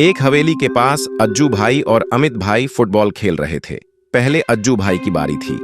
एक हवेली के पास अज्जू भाई और अमित भाई फुटबॉल खेल रहे थे। पहले अज्जू भाई की बारी थी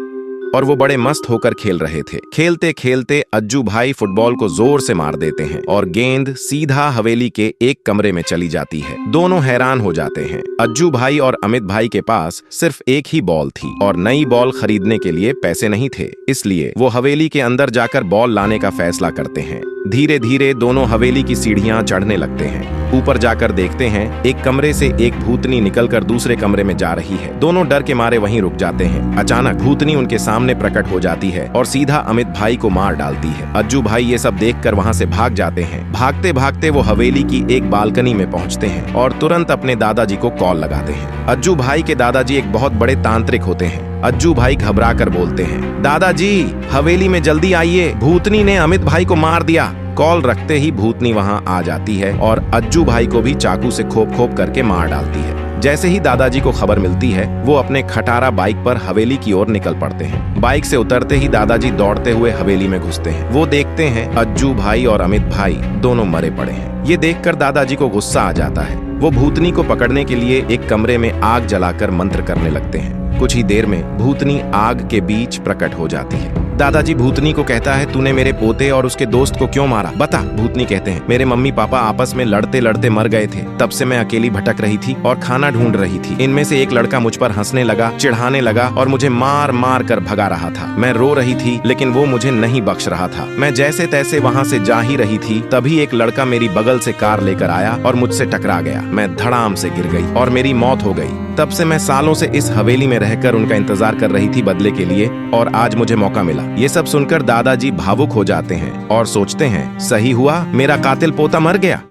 और वो बड़े मस्त होकर खेल रहे थे। खेलते खेलते अज्जू भाई फुटबॉल को जोर से मार देते हैं और गेंद सीधा हवेली के एक कमरे में चली जाती है। दोनों हैरान हो जाते हैं। अज्जू भाई और अमित भाई के पास सिर्फ एक ही बॉल थी और नई बॉल खरीदने के लिए पैसे नहीं थे, इसलिए वो हवेली के अंदर जाकर बॉल लाने का फैसला करते हैं। धीरे धीरे दोनों हवेली की सीढ़ियां चढ़ने लगते हैं। ऊपर जाकर देखते हैं एक कमरे से एक भूतनी निकलकर दूसरे कमरे में जा रही है। दोनों डर के मारे वहीं रुक जाते हैं। अचानक भूतनी उनके सामने प्रकट हो जाती है और सीधा अमित भाई को मार डालती है। अज्जू भाई ये सब देखकर वहां से भाग जाते हैं। भागते भागते वो हवेली की एक बालकनी में पहुंचते हैं और तुरंत अपने दादाजी को कॉल लगाते हैं। अज्जू भाई के दादाजी एक बहुत बड़े तांत्रिक होते हैं। अज्जू भाई घबरा कर बोलते हैं, दादाजी हवेली में जल्दी आइए, भूतनी ने अमित भाई को मार दिया। कॉल रखते ही भूतनी वहां आ जाती है और अज्जू भाई को भी चाकू से खोप खोप करके मार डालती है। जैसे ही दादाजी को खबर मिलती है, वो अपने खटारा बाइक पर हवेली की ओर निकल पड़ते हैं। बाइक से उतरते ही दादाजी दौड़ते हुए हवेली में घुसते हैं। वो देखते हैं अज्जू भाई और अमित भाई दोनों मरे पड़े हैं। ये देखकर दादाजी को गुस्सा आ जाता है। वो भूतनी को पकड़ने के लिए एक कमरे में आग जलाकर मंत्र करने लगते हैं। कुछ ही देर में भूतनी आग के बीच प्रकट हो जाती है। दादाजी भूतनी को कहता है, तूने मेरे पोते और उसके दोस्त को क्यों मारा, बता। भूतनी कहते हैं, मेरे मम्मी पापा आपस में लड़ते लड़ते मर गए थे, तब से मैं अकेली भटक रही थी और खाना ढूंढ रही थी। इनमें से एक लड़का मुझ पर हंसने लगा, चिढ़ाने लगा और मुझे मार मार कर भगा रहा था। मैं रो रही थी लेकिन वो मुझे नहीं बख्श रहा था। मैं जैसे तैसे वहाँ से जा ही रही थी, तभी एक लड़का मेरी बगल से कार लेकर आया और मुझसे टकरा गया। मैं धड़ाम से गिर गई और मेरी मौत हो गई। तब से मैं सालों से इस हवेली में रहकर उनका इंतजार कर रही थी बदले के लिए, और आज मुझे मौका मिला। ये सब सुनकर दादाजी भावुक हो जाते हैं और सोचते हैं, सही हुआ, मेरा कातिल पोता मर गया।